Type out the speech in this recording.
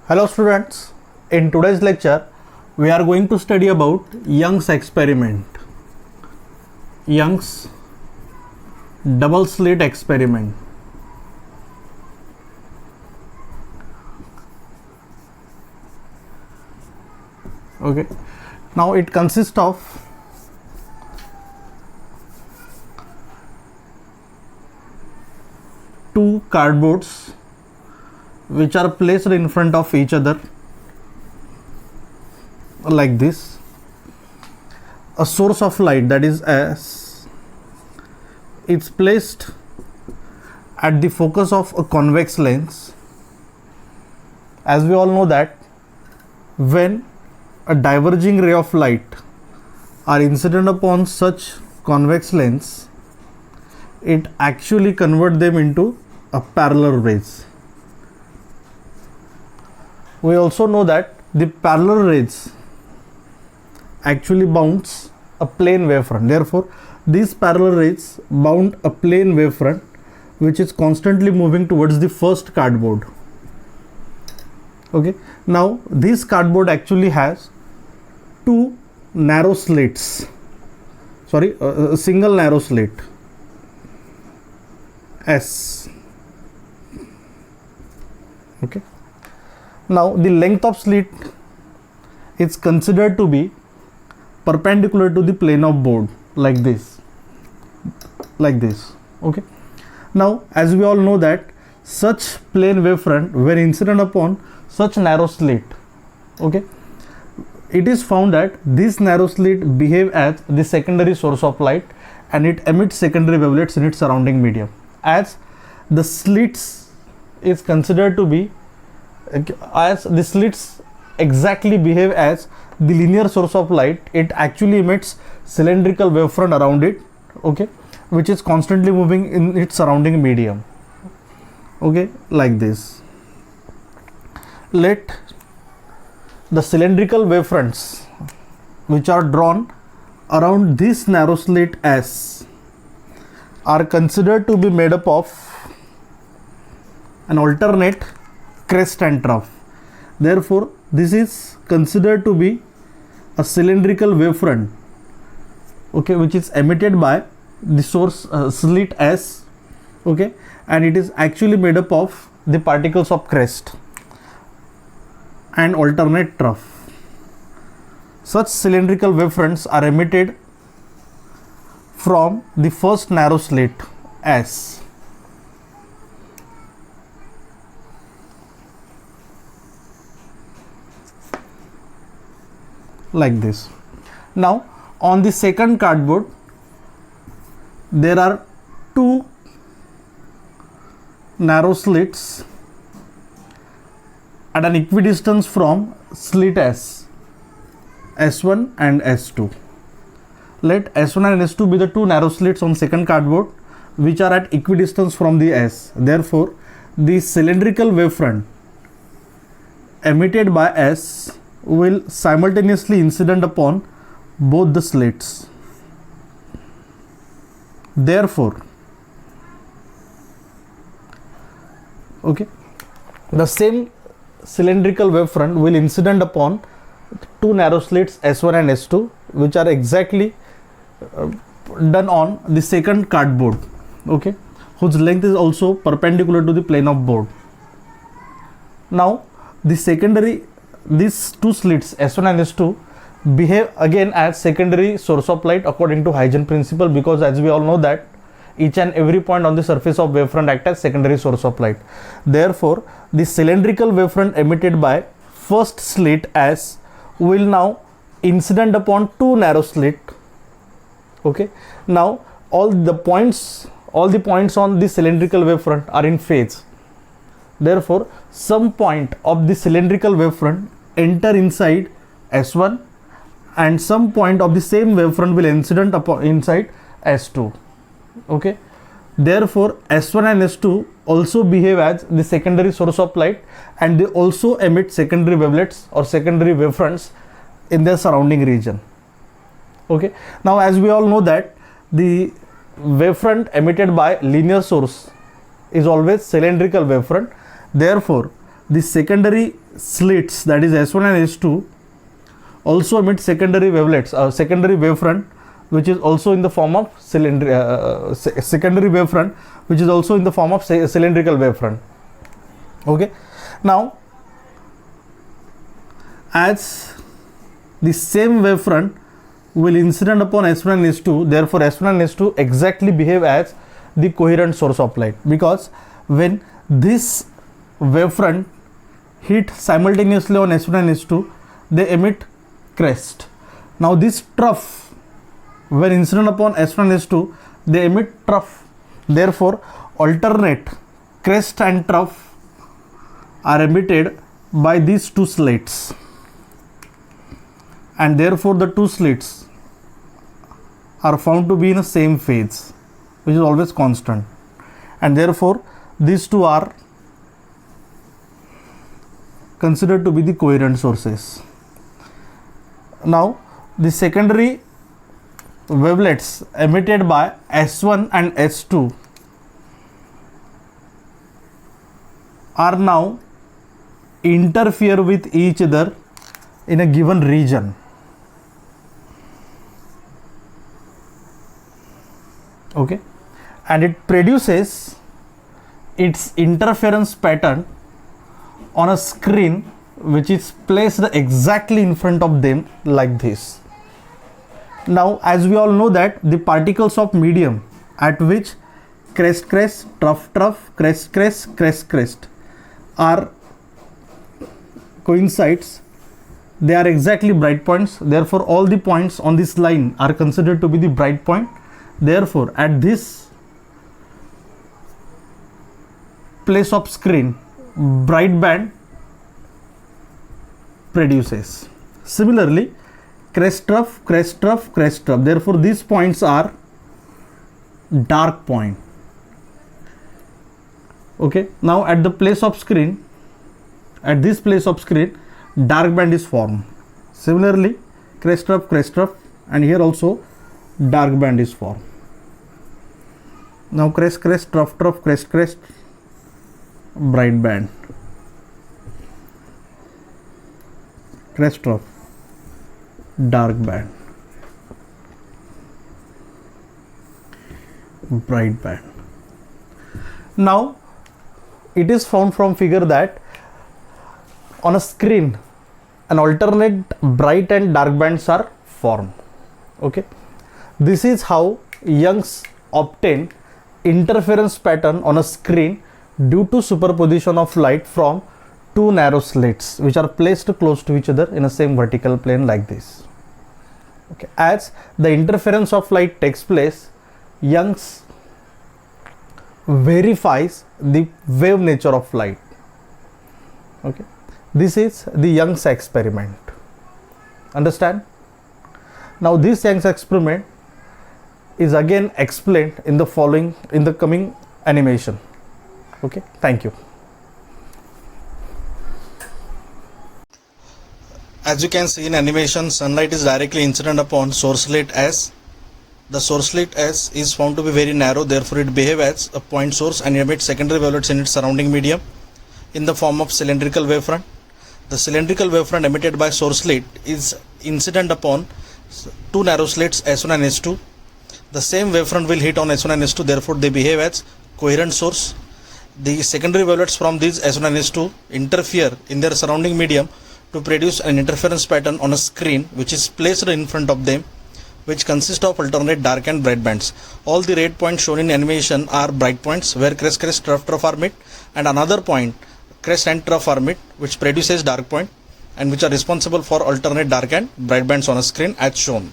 Hello students, in today's lecture we are going to study about Young's experiment, Young's double slit experiment. Okay, now it consists of two cardboards which are placed in front of each other like this. A source of light, that is S, is placed at the focus of a convex lens. As we all know that when a diverging ray of light are incident upon such convex lens, it actually converts them into a parallel rays. We also know that the parallel rays actually bounds a plane wavefront. Therefore, these parallel rays bound a plane wavefront which is constantly moving towards the first cardboard. Okay. Now, this cardboard actually has two narrow slits. A single narrow slit S. Okay. Now, the length of slit is considered to be perpendicular to the plane of board like this. Okay. Now, as we all know that such plane wavefront when incident upon such narrow slit, okay, it is found that this narrow slit behave as the secondary source of light and it emits secondary wavelets in its surrounding medium. As the slits is considered to be as the slits exactly behave as the linear source of light, it actually emits cylindrical wavefront around it, okay, which is constantly moving in its surrounding medium, okay, like this. Let the cylindrical wavefronts which are drawn around this narrow slit S are considered to be made up of an alternate crest and trough. Therefore, this is considered to be a cylindrical wavefront, okay, which is emitted by the source slit S, okay, and it is actually made up of the particles of crest and alternate trough. Such cylindrical wavefronts are emitted from the first narrow slit S. Like this. Now, on the second cardboard, there are two narrow slits at an equidistance from slit S, S1 and S2. Let S1 and S2 be the two narrow slits on second cardboard which are at equidistance from the S. Therefore, the cylindrical wavefront emitted by S will simultaneously incident upon both the slits. Therefore, okay, the same cylindrical wavefront will incident upon two narrow slits S1 and S2 which are exactly done on the second cardboard, okay, whose length is also perpendicular to the plane of board. Now, these two slits S1 and S2 behave again as secondary source of light according to Huygens principle, because as we all know that each and every point on the surface of wavefront act as secondary source of light. Therefore, the cylindrical wavefront emitted by first slit S will now incident upon two narrow slit, okay. Now, all the points on the cylindrical wavefront are in phase. Therefore, some point of the cylindrical wavefront enter inside S1 and some point of the same wavefront will incident upon inside S2, okay. Therefore, S1 and S2 also behave as the secondary source of light and they also emit secondary wavelets or secondary wavefronts in their surrounding region, okay. Now, as we all know that the wavefront emitted by linear source is always cylindrical wavefront. Therefore, the secondary slits, that is S1 and S2, also emit secondary wavelets, secondary wavefront, which is also in the form of secondary wavefront, which is also in the form of cylindrical wavefront. Okay, now as the same wavefront will incident upon S1 and S2, therefore S1 and S2 exactly behave as the coherent source of light, because when this wavefront hit simultaneously on S1 and S2, they emit crest. Now this trough, when incident upon S1 and S2, they emit trough. Therefore alternate crest and trough are emitted by these two slits, and therefore the two slits are found to be in the same phase, which is always constant, and therefore these two are considered to be the coherent sources. Now the secondary wavelets emitted by S1 and S2 are now interfere with each other in a given region. Okay, and it produces its interference pattern on a screen which is placed exactly in front of them like this. Now as we all know that the particles of medium at which crest crest, trough trough, crest crest, crest crest are coincides, they are exactly bright points. Therefore all the points on this line are considered to be the bright point. Therefore at this place of screen, bright band produces. Similarly crest trough, crest trough, crest trough, therefore these points are dark point. Okay, now at the place of screen, at this place of screen, dark band is formed. Similarly crest trough, and here also dark band is formed. Now crest crest, trough trough, crest crest, bright band, crest trough, dark band, bright band. Now it is found from figure that on a screen an alternate bright and dark bands are formed. Okay, this is how Young's obtained interference pattern on a screen due to superposition of light from two narrow slits which are placed close to each other in a same vertical plane like this. Okay, as the interference of light takes place, Young's verifies the wave nature of light. Okay, this is the Young's experiment. Understand? Now this Young's experiment is again explained in the coming animation. Okay, thank you. As you can see in animation, sunlight is directly incident upon source slit S. The source slit S is found to be very narrow, therefore it behaves as a point source and emits secondary wavelets in its surrounding medium in the form of cylindrical wavefront. The cylindrical wavefront emitted by source slit is incident upon two narrow slits S1 and S2. The same wavefront will hit on S1 and S2, therefore they behave as coherent source. The secondary wavelets from these S1 and S2 interfere in their surrounding medium to produce an interference pattern on a screen which is placed in front of them, which consists of alternate dark and bright bands. All the red points shown in animation are bright points where crest crest, trough trough are met, and another point crest and trough are met, which produces dark point and which are responsible for alternate dark and bright bands on a screen as shown.